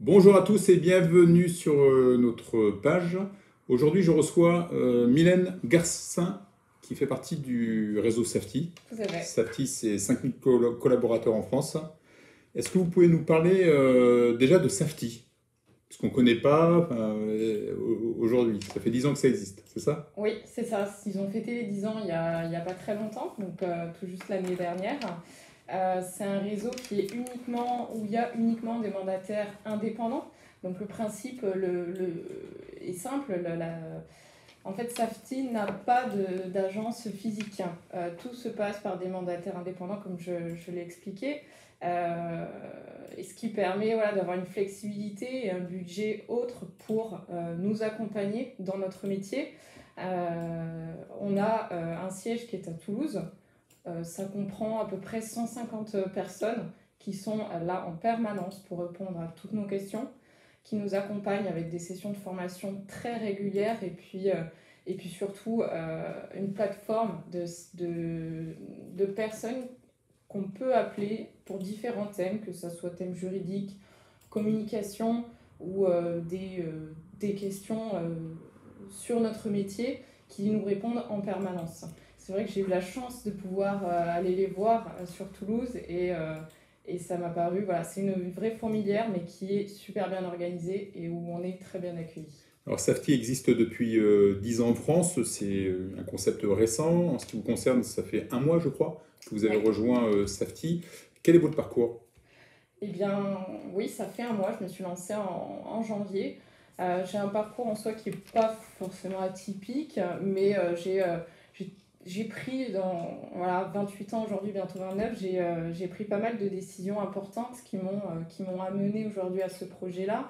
Bonjour à tous et bienvenue sur notre page. Aujourd'hui, je reçois Mylène Garcin qui fait partie du réseau Safety. Tout à fait. Safety, c'est 5000 collaborateurs en France. Est-ce que vous pouvez nous parler déjà de Safety? Parce qu'on ne connaît pas aujourd'hui. Ça fait 10 ans que ça existe, c'est ça? Oui, c'est ça. Ils ont fêté les 10 ans il y a pas très longtemps, donc tout juste l'année dernière. C'est un réseau où il y a uniquement des mandataires indépendants. Donc le principe est simple. En fait, Safety n'a pas d'agence physique. Tout se passe par des mandataires indépendants, comme je l'ai expliqué. Et ce qui permet d'avoir une flexibilité et un budget autre pour nous accompagner dans notre métier. On a un siège qui est à Toulouse. Ça comprend à peu près 150 personnes qui sont là en permanence pour répondre à toutes nos questions, qui nous accompagnent avec des sessions de formation très régulières et puis surtout une plateforme de personnes qu'on peut appeler pour différents thèmes, que ce soit thème juridique, communication ou des questions sur notre métier qui nous répondent en permanence. C'est vrai que j'ai eu la chance de pouvoir aller les voir sur Toulouse et ça m'a paru, c'est une vraie fourmilière mais qui est super bien organisée et où on est très bien accueillis. Alors Safety existe depuis 10 ans en France, c'est un concept récent. En ce qui vous concerne, ça fait un mois, je crois, que vous avez rejoint Safety. Quel est votre parcours? Eh bien, oui, ça fait un mois, je me suis lancée en janvier. J'ai un parcours en soi qui n'est pas forcément atypique, mais j'ai pris dans 28 ans aujourd'hui, bientôt 29, j'ai pris pas mal de décisions importantes qui m'ont amené aujourd'hui à ce projet-là.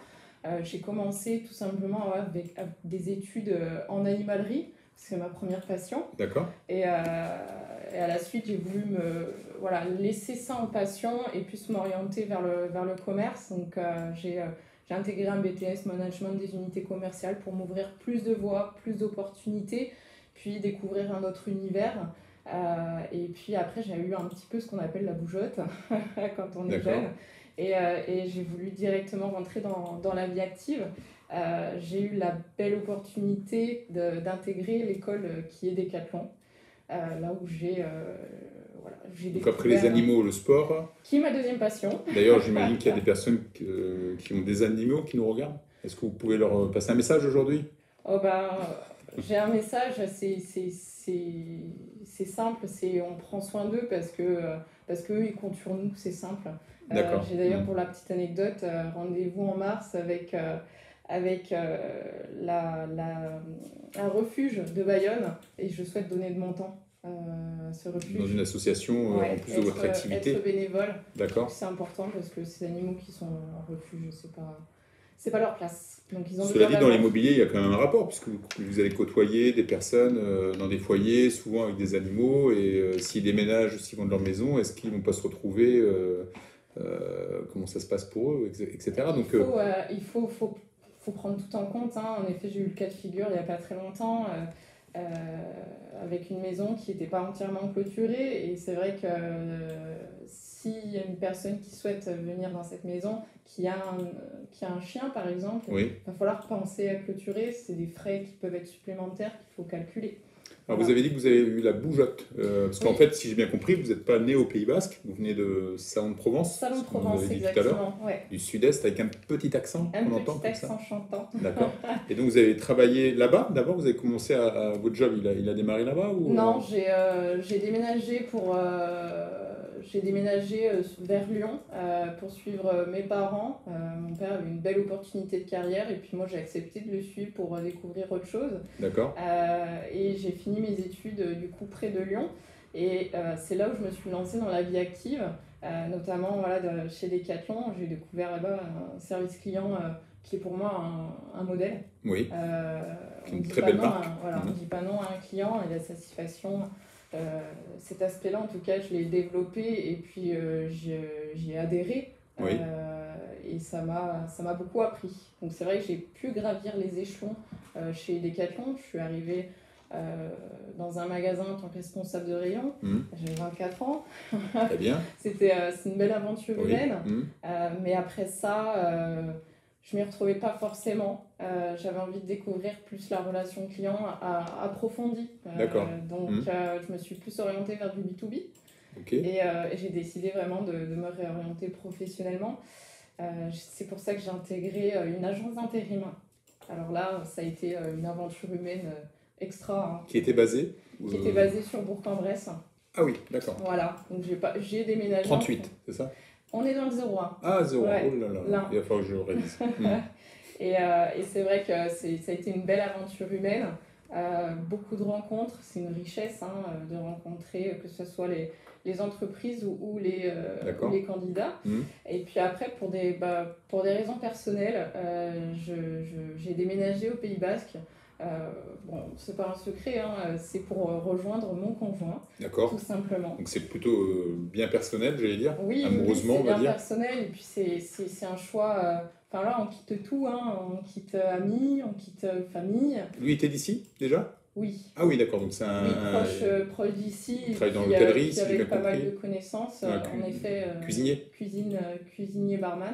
J'ai commencé tout simplement avec des études en animalerie, c'est ma première passion. D'accord. Et à la suite, j'ai voulu laisser ça en passion et plus m'orienter vers le commerce. Donc j'ai intégré un BTS Management des unités commerciales pour m'ouvrir plus de voies, plus d'opportunités, puis découvrir un autre univers. Et puis après, j'ai eu un petit peu ce qu'on appelle la bougeotte quand on est jeune. Et j'ai voulu directement rentrer dans la vie active. J'ai eu la belle opportunité d'intégrer l'école qui est Decathlon, là où j'ai Donc après les animaux, le sport. Qui est ma deuxième passion. D'ailleurs, j'imagine qu'il y a des personnes qui ont des animaux qui nous regardent. Est-ce que vous pouvez leur passer un message aujourd'hui? J'ai un message, c'est simple, on prend soin d'eux parce qu'eux ils comptent sur nous, c'est simple. J'ai d'ailleurs pour la petite anecdote rendez-vous en mars avec un refuge de Bayonne et je souhaite donner de mon temps à ce refuge. Dans une association en plus de votre activité. Être bénévole. D'accord. C'est important parce que ces animaux qui sont en refuge, c'est pas leur place. Donc, Cela dit, dans l'immobilier, il y a quand même un rapport, puisque vous allez côtoyer des personnes dans des foyers, souvent avec des animaux, et s'ils déménagent, s'ils vont de leur maison, est-ce qu'ils ne vont pas se retrouver comment ça se passe pour eux, etc. Donc, il faut prendre tout en compte. En effet, j'ai eu le cas de figure il n'y a pas très longtemps, avec une maison qui n'était pas entièrement clôturée, et c'est vrai que s'il y a une personne qui souhaite venir dans cette maison, qui a un chien par exemple, il va falloir penser à clôturer. C'est des frais qui peuvent être supplémentaires qu'il faut calculer. Alors vous avez dit que vous avez eu la bougeotte, parce qu'en fait, si j'ai bien compris, vous n'êtes pas né au Pays Basque, vous venez de Salon de Provence. Salon de Provence, exactement. Du sud-est, avec un petit accent. Un petit accent chantant. D'accord. Et donc vous avez travaillé là-bas d'abord, vous avez commencé votre job, il a démarré là-bas ou... Non, j'ai déménagé vers Lyon pour suivre mes parents. Mon père avait une belle opportunité de carrière et puis moi j'ai accepté de le suivre pour découvrir autre chose. D'accord. Et j'ai fini mes études du coup près de Lyon et c'est là où je me suis lancée dans la vie active, notamment chez Decathlon. J'ai découvert là-bas un service client qui est pour moi un modèle. Oui. Une très belle marque. On ne dit pas non à un client et la satisfaction. Cet aspect-là, en tout cas, je l'ai développé et puis j'y ai adhéré. Oui. Et ça m'a beaucoup appris. Donc c'est vrai que j'ai pu gravir les échelons chez Decathlon. Je suis arrivée dans un magasin en tant que responsable de rayon. J'avais 24 ans. Très bien. C'est une belle aventure humaine. Mais après ça, je m'y retrouvais pas forcément. J'avais envie de découvrir plus la relation client approfondie. D'accord. Donc, je me suis plus orientée vers du B2B. Ok. Et j'ai décidé vraiment de me réorienter professionnellement. C'est pour ça que j'ai intégré une agence d'intérim. Alors là, ça a été une aventure humaine extra. Hein, Qui était basée qui était basée sur Bourg-en-Bresse. Ah oui, d'accord. Voilà, donc j'ai déménagé. 38, c'est ça? On est dans le 01. Ah, 0, Ouais, oh là là, là. il va falloir que je révise. Et c'est vrai que ça a été une belle aventure humaine. Beaucoup de rencontres, c'est une richesse hein, de rencontrer que ce soit les entreprises ou les candidats. Et puis après, pour des raisons personnelles, j'ai déménagé au Pays Basque. Bon, c'est pas un secret, hein, c'est pour rejoindre mon conjoint, tout simplement. Donc c'est plutôt bien personnel, j'allais dire, oui, amoureusement, oui, on va dire. C'est bien personnel, et puis c'est un choix. Enfin là, on quitte tout, hein, on quitte amis, on quitte famille. Lui était d'ici déjà? Oui. Ah oui, d'accord, donc c'est un... Oui, proche d'ici. Il travaille dans l'hôtellerie, si j'ai bien avec pas compris. mal de connaissances, en effet. Cuisinier. Cuisinier barman.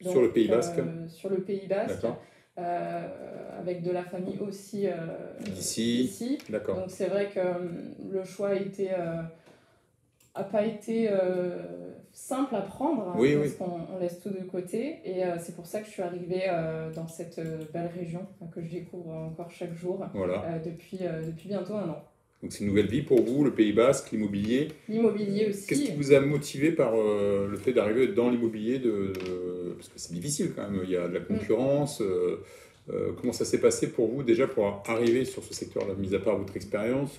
Donc, sur le Pays Basque. Sur le Pays Basque. D'accord. Avec de la famille aussi d'ici. D'accord. Donc c'est vrai que le choix a pas été simple à prendre, hein, parce qu'on laisse tout de côté. Et c'est pour ça que je suis arrivée dans cette belle région que je découvre encore chaque jour depuis bientôt 1 an. Donc c'est une nouvelle vie pour vous, le Pays Basque, l'immobilier. L'immobilier aussi. Qu'est-ce qui vous a motivé par le fait d'arriver dans l'immobilier parce que c'est difficile quand même, il y a de la concurrence. Comment ça s'est passé pour vous déjà pour arriver sur ce secteur-là, mis à part votre expérience,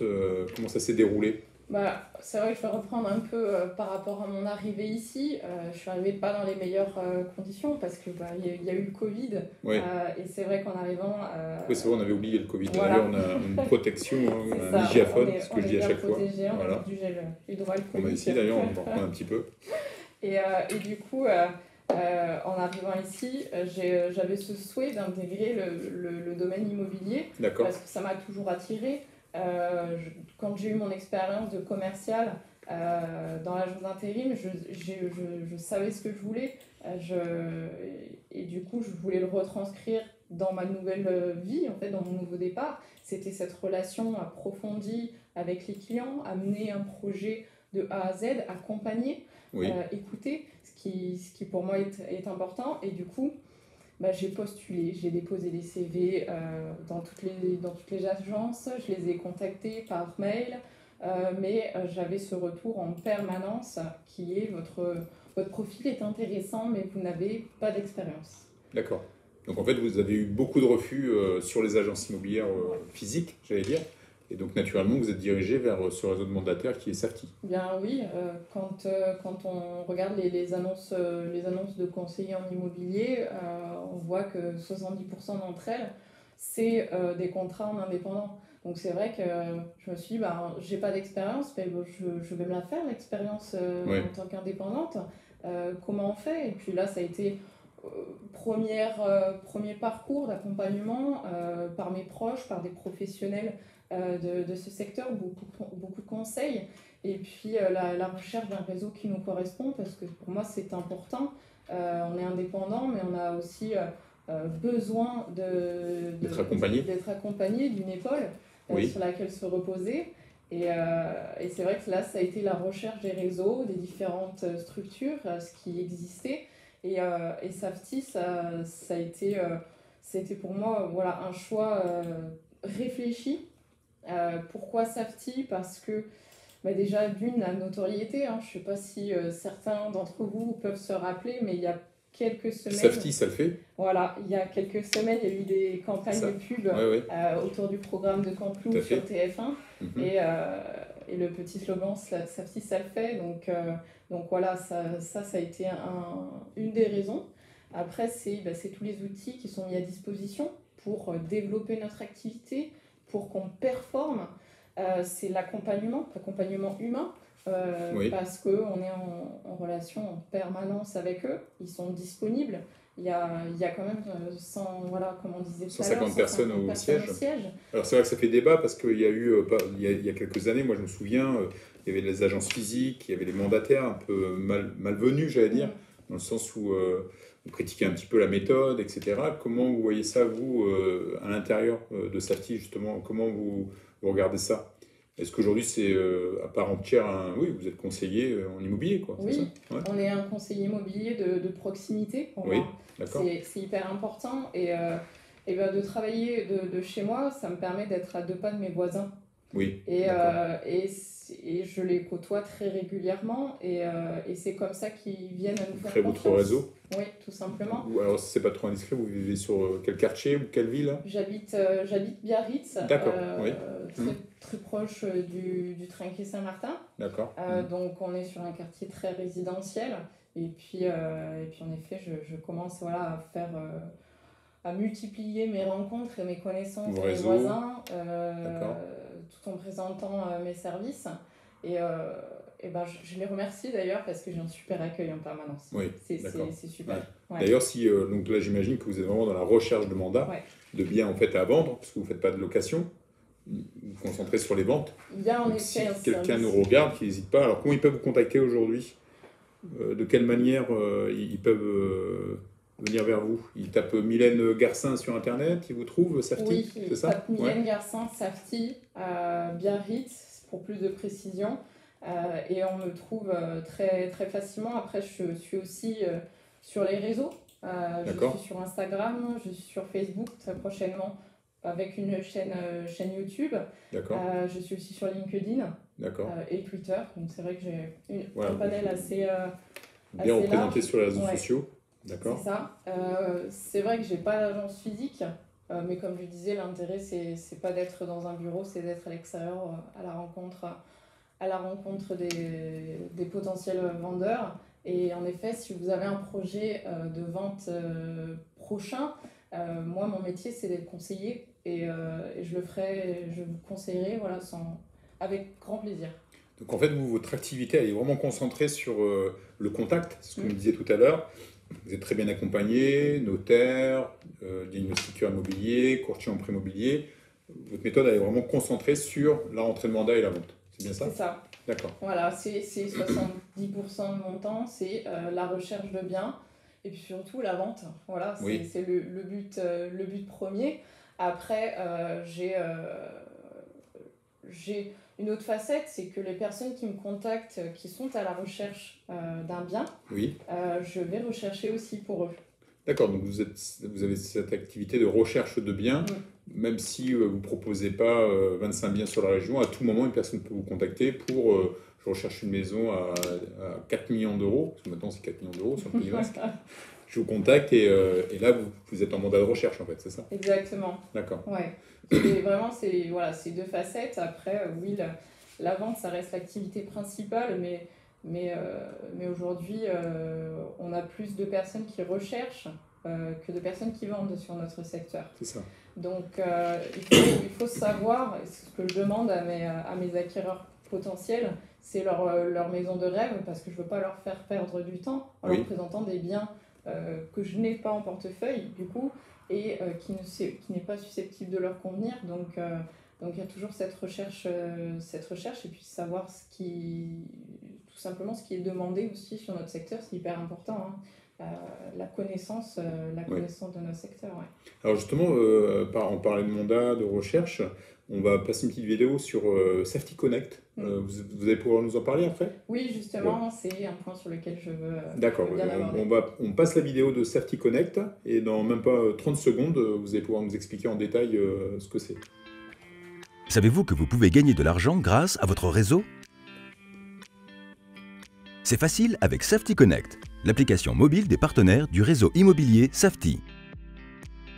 comment ça s'est déroulé? C'est vrai que je vais reprendre un peu par rapport à mon arrivée ici. Je suis arrivée pas dans les meilleures conditions parce que y a eu le Covid. Et c'est vrai qu'en arrivant... Oui, c'est vrai, on avait oublié le Covid. Voilà. D'ailleurs, on a une protection, un hygiaphone, ce que je dis à chaque fois. Protégé, on a du gel hydroalcoolique. On a ici d'ailleurs, on va en reprendre un petit peu. Et du coup, en arrivant ici, j'avais ce souhait d'intégrer le domaine immobilier. D'accord. Parce que ça m'a toujours attirée. Quand j'ai eu mon expérience de commercial dans l'agence d'intérim, je savais ce que je voulais et du coup je voulais le retranscrire dans ma nouvelle vie, en fait, dans mon nouveau départ. C'était cette relation approfondie avec les clients, amener un projet de A à Z, accompagner, écouter, ce qui pour moi est important. Et du coup, j'ai postulé, j'ai déposé des CV dans toutes les agences, je les ai contactés par mail, mais j'avais ce retour en permanence qui est votre profil est intéressant, mais vous n'avez pas d'expérience. D'accord. Donc en fait, vous avez eu beaucoup de refus sur les agences immobilières physiques, j'allais dire. Et donc, naturellement, vous êtes dirigé vers ce réseau de mandataires qui est Safety. Bien oui, quand on regarde les annonces de conseillers en immobilier, on voit que 70% d'entre elles, c'est des contrats en indépendant. Donc c'est vrai que je me suis dit, j'ai pas d'expérience, mais je vais me la faire, l'expérience en tant qu'indépendante. Comment on fait? Et puis là, ça a été premier parcours d'accompagnement par mes proches, par des professionnels de ce secteur, beaucoup de conseils, et puis la recherche d'un réseau qui nous correspond, parce que pour moi c'est important. On est indépendant, mais on a aussi besoin d'être accompagné d'une épaule sur laquelle se reposer. Et c'est vrai que là, ça a été la recherche des réseaux, des différentes structures, ce qui existait. Et Safety, ça a été pour moi un choix réfléchi. Pourquoi Safety? Parce que déjà, d'une, la notoriété. Je ne sais pas si certains d'entre vous peuvent se rappeler, mais il y a quelques semaines... Safety, ça le fait. Voilà, il y a quelques semaines, il y a eu des campagnes de pub autour du programme de Camplou sur TF1. Et le petit slogan, Safety, ça le fait. Donc voilà, ça a été une des raisons. Après, c'est tous les outils qui sont mis à disposition pour développer notre activité, pour qu'on performe. C'est l'accompagnement humain, parce qu'on est en relation en permanence avec eux, ils sont disponibles. Il y a quand même 150 personnes au siège. Alors c'est vrai que ça fait débat parce qu'il y a eu, il y a quelques années, moi je me souviens, il y avait les agences physiques, il y avait les mandataires un peu malvenus, j'allais dire, dans le sens où vous critiquez un petit peu la méthode, etc. Comment vous voyez ça, vous, à l'intérieur de Safety, justement? Comment vous regardez ça? Est-ce qu'aujourd'hui, c'est à part entière oui, vous êtes conseiller en immobilier, quoi, c'est ça? Oui, Ouais. on est un conseiller immobilier de proximité pour Oui, moi. d'accord. C'est hyper important et ben, de travailler de chez moi, ça me permet d'être à 2 pas de mes voisins. Oui, Et, d'accord. et je les côtoie très régulièrement et c'est comme ça qu'ils viennent à nous Vous faire créez votre confiance. réseau? Oui, tout simplement. Ou alors, si c'est pas trop indiscret, vous vivez sur quel quartier ou quelle ville, là? J'habite Biarritz, D'accord, oui. très proche du Trinquet Saint-Martin. D'accord. Donc on est sur un quartier très résidentiel. Et puis en effet, je commence voilà, à faire... à multiplier mes rencontres et mes connaissances Vos de mes réseaux. voisins, D'accord. tout en présentant mes services. Et ben, je les remercie d'ailleurs parce que j'ai un super accueil en permanence. Oui, C'est d'accord. super. Ouais. Ouais. D'ailleurs, si, donc là, j'imagine que vous êtes vraiment dans la recherche de mandats, Ouais. de biens en fait à vendre, parce que vous ne faites pas de location, vous vous concentrez sur les ventes. Il y a en Donc, effet si un quelqu'un service. nous regarde, qu'il n'hésite pas. Alors, comment ils peuvent vous contacter aujourd'hui? De quelle manière ils peuvent venir vers vous? Ils tapent Mylène Garcin sur Internet, ils vous trouvent Safety, Oui, c'est ça? tape Mylène Garcin, Safety, Biarritz, pour plus de précision. Et on me trouve très, très facilement. Après, je suis aussi sur les réseaux. Je D'accord. suis sur Instagram, je suis sur Facebook très prochainement avec une chaîne YouTube. D'accord. Je suis aussi sur LinkedIn D'accord. et Twitter. Donc c'est vrai que j'ai Voilà, un panel assez bien représenté large. sur les réseaux Ouais. sociaux. D'accord. C'est ça. C'est vrai que j'ai pas d'agence physique, mais comme je disais, l'intérêt c'est pas d'être dans un bureau, c'est d'être à l'extérieur à la rencontre des potentiels vendeurs. Et en effet, si vous avez un projet de vente prochain, moi mon métier c'est d'être conseiller et je le ferai, je vous conseillerai voilà, avec grand plaisir. Donc en fait, vous, votre activité, elle est vraiment concentrée sur le contact, c'est ce que vous me disiez tout à l'heure. Vous êtes très bien accompagné, notaire, diagnostiqueur immobilier, courtier en prêt immobilier. Votre méthode, elle est vraiment concentrée sur la rentrée de mandat et la vente. C'est bien ça? C'est ça. D'accord. Voilà, c'est 70% de mon temps, c'est la recherche de biens et puis surtout la vente. Voilà, Oui. c'est le but premier. Après, j'ai une autre facette, c'est que les personnes qui me contactent, qui sont à la recherche d'un bien, Oui. je vais rechercher aussi pour eux. D'accord, donc vous avez cette activité de recherche de biens, même si vous ne proposez pas 25 biens sur la région, à tout moment, une personne peut vous contacter pour je recherche une maison à 4 millions d'euros, parce que maintenant c'est 4 millions d'euros sur le Pays Basque. Je vous contacte et là, vous êtes en mandat de recherche, en fait, c'est ça? Exactement. D'accord. Ouais. Vraiment, voilà, c'est deux facettes. Après, oui, la vente, ça reste l'activité principale, mais aujourd'hui, on a plus de personnes qui recherchent que de personnes qui vendent sur notre secteur. C'est ça. Donc, il faut savoir, et c'est ce que je demande à mes acquéreurs potentiels, c'est leur maison de rêve, parce que je ne veux pas leur faire perdre du temps en leur présentant des biens que je n'ai pas en portefeuille, du coup, et qui n'est pas susceptible de leur convenir. Donc il y a toujours cette recherche et puis savoir tout simplement ce qui est demandé aussi sur notre secteur, c'est hyper important. Hein. La connaissance de notre secteur. Ouais. Alors justement, on parlait de mandat, de recherche. On va passer une petite vidéo sur Safety Connect. Vous allez pouvoir nous en parler après? Oui, justement, c'est un point sur lequel je veux D'accord, bien aborder. on passe la vidéo de Safety Connect et dans même pas 30 secondes, vous allez pouvoir nous expliquer en détail ce que c'est. Savez-vous que vous pouvez gagner de l'argent grâce à votre réseau? C'est facile avec Safety Connect, l'application mobile des partenaires du réseau immobilier Safety.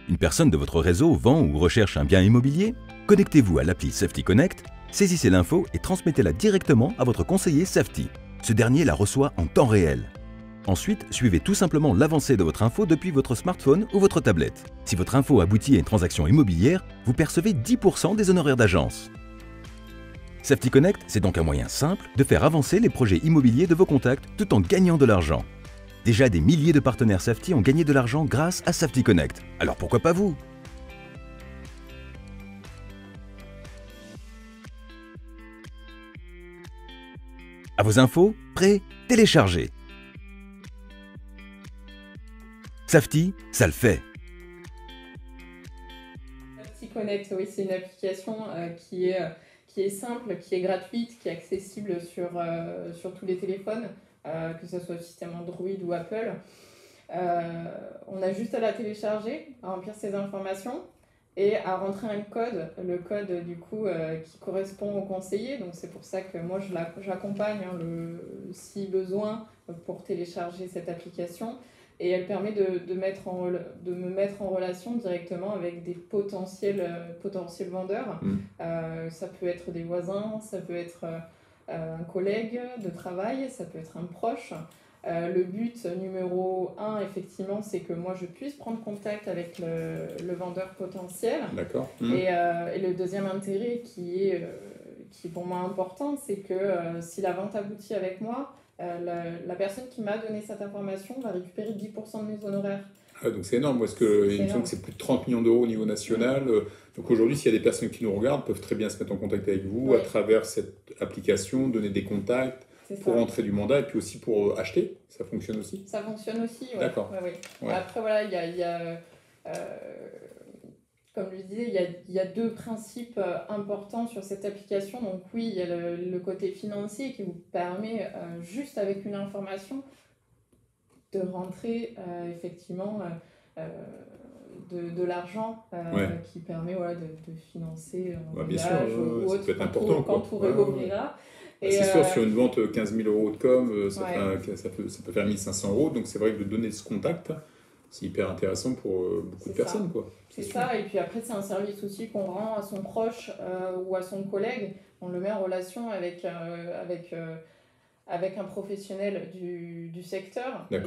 Une personne de votre réseau vend ou recherche un bien immobilier? Connectez-vous à l'appli Safety Connect, saisissez l'info et transmettez-la directement à votre conseiller Safety. Ce dernier la reçoit en temps réel. Ensuite, suivez tout simplement l'avancée de votre info depuis votre smartphone ou votre tablette. Si votre info aboutit à une transaction immobilière, vous percevez 10% des honoraires d'agence. Safety Connect, c'est donc un moyen simple de faire avancer les projets immobiliers de vos contacts tout en gagnant de l'argent. Déjà des milliers de partenaires Safety ont gagné de l'argent grâce à Safety Connect. Alors pourquoi pas vous? À vos infos, prêts, téléchargez. Safety, ça le fait. Safety Connect, oui, c'est une application qui est simple, qui est gratuite, qui est accessible sur tous les téléphones, que ce soit le système Android ou Apple. On a juste à la télécharger, à remplir ses informations et à rentrer un code, le code du coup qui correspond au conseiller. Donc c'est pour ça que moi j'accompagne si besoin pour télécharger cette application. Et elle permet de me mettre en relation directement avec des potentiels vendeurs. Ça peut être des voisins, ça peut être un collègue de travail, ça peut être un proche. Le but numéro 1, effectivement, c'est que moi, je puisse prendre contact avec le vendeur potentiel. D'accord. Et le deuxième intérêt qui est pour moi important, c'est que si la vente aboutit avec moi, la personne qui m'a donné cette information va récupérer 10% de mes honoraires. Ah, donc c'est énorme, parce qu'il me semble que c'est plus de 30 millions d'euros au niveau national. Donc aujourd'hui, s'il y a des personnes qui nous regardent, peuvent très bien se mettre en contact avec vous à travers cette application, donner des contacts pour rentrer du mandat et puis aussi pour acheter. Ça fonctionne aussi? Ça fonctionne aussi, oui. D'accord. Ouais. Après, voilà, il y a comme je disais, il y a deux principes importants sur cette application. Donc oui, il y a le côté financier qui vous permet, juste avec une information, de rentrer effectivement de l'argent qui permet de financer un voyage ou autre quand tout réouvrira. C'est sûr, sur une vente 15 000 euros de com, ça peut faire 1 500 euros. Donc c'est vrai que de donner ce contact, c'est hyper intéressant pour beaucoup de personnes. C'est ça, et puis après c'est un service aussi qu'on rend à son proche ou à son collègue. On le met en relation avec un professionnel du secteur. Et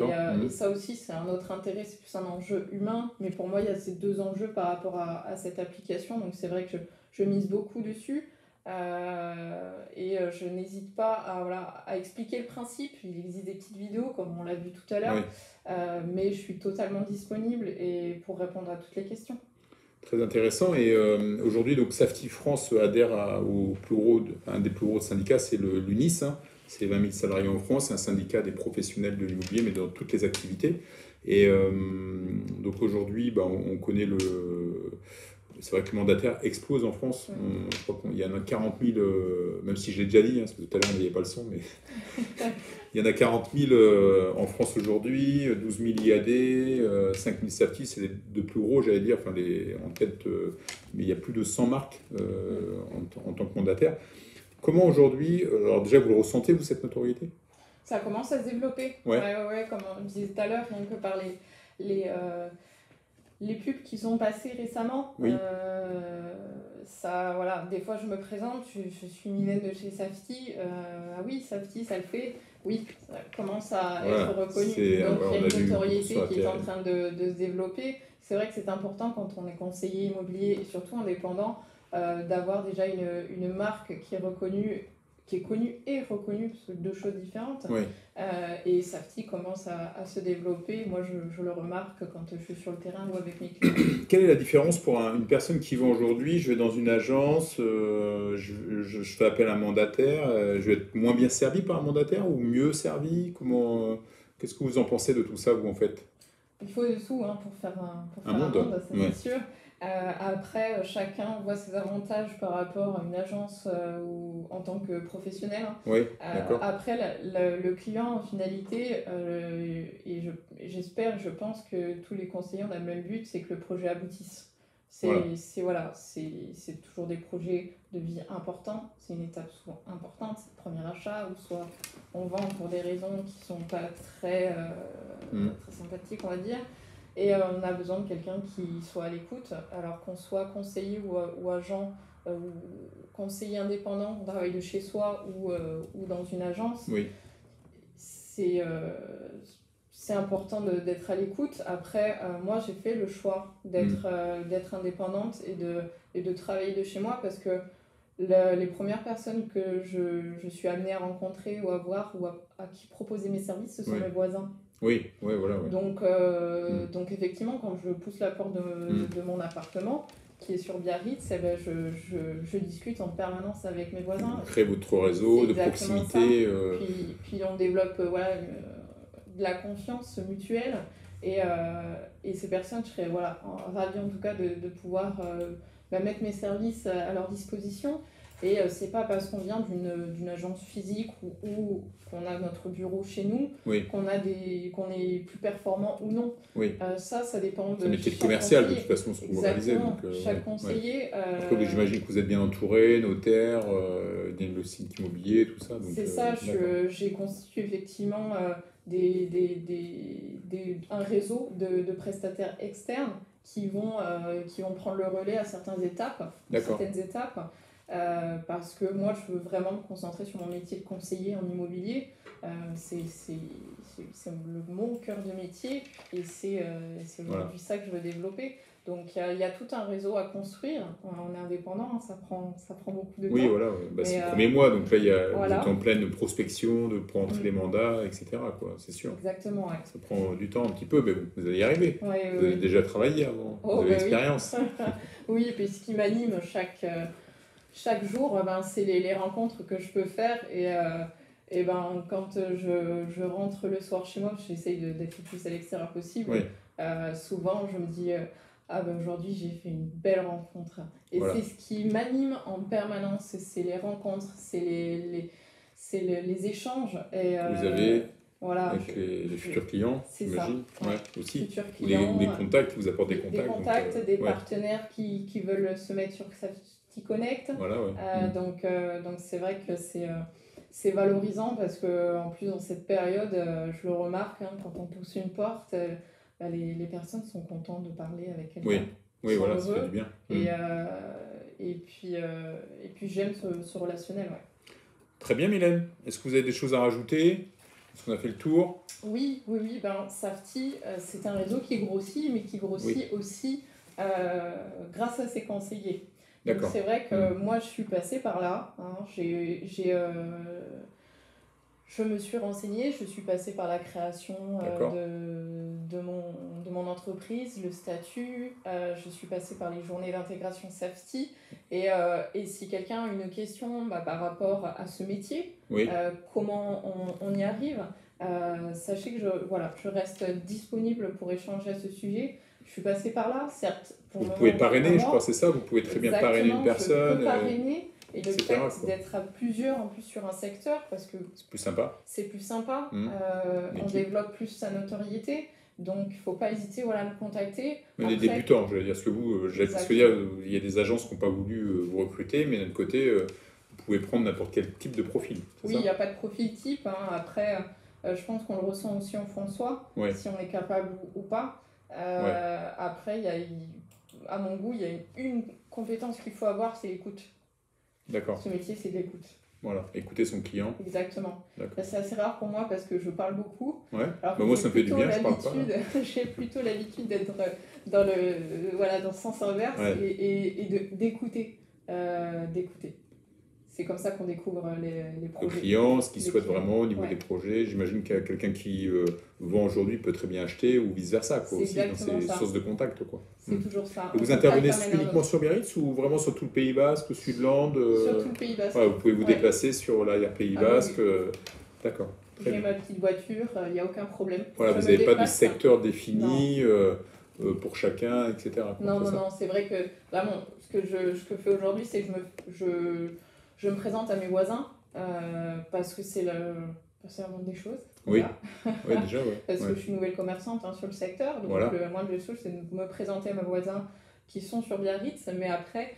ça aussi, c'est un autre intérêt, c'est plus un enjeu humain. Mais pour moi, il y a ces deux enjeux par rapport à cette application. Donc c'est vrai que je mise beaucoup dessus. Et je n'hésite pas à expliquer le principe. Il existe des petites vidéos, comme on l'a vu tout à l'heure. Mais je suis totalement disponible pour répondre à toutes les questions. Très intéressant. Et aujourd'hui, donc Safety France adhère un des plus gros syndicats, c'est l'UNIS. C'est 20 000 salariés en France, c'est un syndicat des professionnels de l'immobilier, mais dans toutes les activités. Et donc aujourd'hui, on connaît c'est vrai que le mandataire explose en France. Je crois qu'il y en a 40 000, même si je l'ai déjà dit, parce que tout à l'heure on n'avait pas le son, mais il y en a 40 000 en France aujourd'hui, 12 000 IAD, 5 000 Safety, c'est les deux plus gros, j'allais dire, en tête, mais il y a plus de 100 marques en tant que mandataire. Comment aujourd'hui, alors déjà vous le ressentez, vous, cette notoriété? Ça commence à se développer. Ouais, comme on disait tout à l'heure, rien que par les pubs qui sont passées récemment. Des fois je me présente, je suis Mylène de chez Safety. Ah oui, Safety, ça le fait. Oui, ça commence à être reconnu. Donc il y a une notoriété qui est en train de se développer. C'est vrai que c'est important quand on est conseiller immobilier et surtout indépendant, d'avoir déjà une marque qui est connue et reconnue, parce que deux choses différentes. Et Safety commence à se développer. Moi, je le remarque quand je suis sur le terrain ou avec mes clients. Quelle est la différence pour une personne qui vend aujourd'hui? Je vais dans une agence, je fais appel à un mandataire, je vais être moins bien servi par un mandataire ou mieux servi? Qu'est-ce que vous en pensez de tout ça, vous, en fait? Il faut de tout pour faire un monde, ça c'est sûr. Après, chacun voit ses avantages par rapport à une agence ou en tant que professionnel. Après, le client, en finalité, et j'espère, je pense que tous les conseillers ont le même but, c'est que le projet aboutisse. C'est toujours des projets de vie importants, c'est une étape souvent importante, c'est le premier achat, ou soit on vend pour des raisons qui ne sont pas très sympathiques, on va dire. Et on a besoin de quelqu'un qui soit à l'écoute, alors qu'on soit conseiller ou agent, ou conseiller indépendant, on travaille de chez soi ou dans une agence. C'est important d'être à l'écoute. Après, moi, j'ai fait le choix d'être indépendante et de travailler de chez moi, parce que les premières personnes que je suis amenée à rencontrer ou à voir ou à qui proposer mes services, ce sont mes voisins. Voilà. Donc effectivement, quand je pousse la porte de mon appartement, qui est sur Biarritz, je discute en permanence avec mes voisins. Vous créez votre réseau de proximité. Puis on développe de la confiance mutuelle. Et ces personnes, je serais voilà, ravie en tout cas de pouvoir mettre mes services à leur disposition. Et c'est pas parce qu'on vient d'une agence physique ou qu'on a notre bureau chez nous qu'on est plus performant ou non. Ça dépend de chaque métier commercial, de toute façon, ce que vous réalisez. Donc, chaque conseiller. Après, j'imagine que vous êtes bien entouré, notaire, le site immobilier, tout ça. C'est ça, j'ai constitué effectivement un réseau de prestataires externes qui vont prendre le relais à certaines étapes. Parce que moi, je veux vraiment me concentrer sur mon métier de conseiller en immobilier. C'est mon cœur de métier et c'est aujourd'hui ça que je veux développer. Donc, il y a tout un réseau à construire. On est indépendant, ça prend beaucoup de temps. Oui, voilà. C'est le premier mois, donc là, vous êtes en pleine prospection, pour entrer les mandats, etc. C'est sûr. Exactement, ouais. Ça prend du temps un petit peu, mais vous allez y arriver. Vous avez déjà travaillé avant, vous avez l'expérience. Oui, et puis ce qui m'anime chaque jour, c'est les rencontres que je peux faire. Et quand je rentre le soir chez moi, j'essaye d'être le plus à l'extérieur possible. Souvent, je me dis... aujourd'hui j'ai fait une belle rencontre et c'est ce qui m'anime en permanence, c'est les rencontres, c'est les échanges et, vous avez avec les futurs clients, j'imagine, aussi, ou des contacts, vous apportez des contacts, des partenaires qui veulent se mettre sur Safety Connect, donc c'est vrai que c'est valorisant parce que en plus dans cette période, je le remarque, quand on pousse une porte, les personnes sont contentes de parler avec quelqu'un. Oui, voilà, ça fait du bien. Et puis j'aime ce relationnel. Très bien, Mylène. Est-ce que vous avez des choses à rajouter? Est-ce qu'on a fait le tour? Oui. Safety, c'est un réseau qui grossit, mais qui grossit aussi grâce à ses conseillers. Donc c'est vrai que moi, je suis passée par là. Je me suis renseignée, je suis passée par la création de mon entreprise, le statut, je suis passée par les journées d'intégration Safety. Et si quelqu'un a une question par rapport à ce métier, comment on y arrive, sachez que je reste disponible pour échanger à ce sujet. Je suis passée par là, certes. Vous pouvez parrainer, je crois, c'est ça? Vous pouvez très bien parrainer une personne. Je peux parrainer. Et le fait d'être à plusieurs en plus sur un secteur, parce que c'est plus sympa. On développe plus sa notoriété, donc il ne faut pas hésiter à me contacter. Mais les débutants, je veux dire, parce qu'il y a des agences qui n'ont pas voulu vous recruter, mais d'un côté, vous pouvez prendre n'importe quel type de profil. Oui, il n'y a pas de profil type. Après, je pense qu'on le ressent aussi en fond de soi, si on est capable ou pas. Après, à mon goût, il y a une compétence qu'il faut avoir, c'est l'écoute. D'accord. Ce métier, c'est d'écoute. Voilà, écouter son client. Exactement. C'est assez rare pour moi parce que je parle beaucoup. Alors moi, ça me fait du bien, je parle pas. J'ai plutôt l'habitude d'être dans le sens inverse et d'écouter. C'est comme ça qu'on découvre les projets. Le client, ce qu'il souhaite vraiment au niveau des projets. J'imagine qu'il y a quelqu'un qui vend aujourd'hui peut très bien acheter ou vice-versa, aussi, dans ses sources de contact. C'est toujours ça. Et vous intervenez uniquement sur Biarritz ou vraiment sur tout le Pays Basque, le Sud-Land Sur tout le Pays Basque. Vous pouvez vous déplacer sur l'AR Pays Basque. D'accord. J'ai ma petite voiture, il n'y a aucun problème. Vous n'avez pas de secteur défini pour chacun, etc. Non, c'est vrai que là, ce que je fais aujourd'hui, c'est que je me présente à mes voisins parce que c'est la moindre des choses. Oui, voilà. Déjà, Parce que je suis nouvelle commerçante sur le secteur, donc la moindre des choses, c'est de me présenter à mes voisins qui sont sur Biarritz, mais après,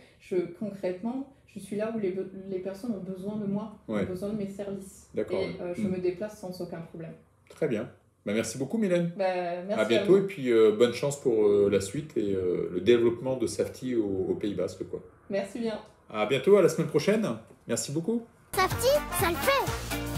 concrètement, je suis là où les personnes ont besoin de moi, ont besoin de mes services. D'accord. Et je me déplace sans aucun problème. Très bien. Merci beaucoup, Mylène. Merci à bientôt, et puis bonne chance pour la suite et le développement de Safety au Pays Basque. Merci bien. À bientôt, à la semaine prochaine. Merci beaucoup. Safety, ça le fait.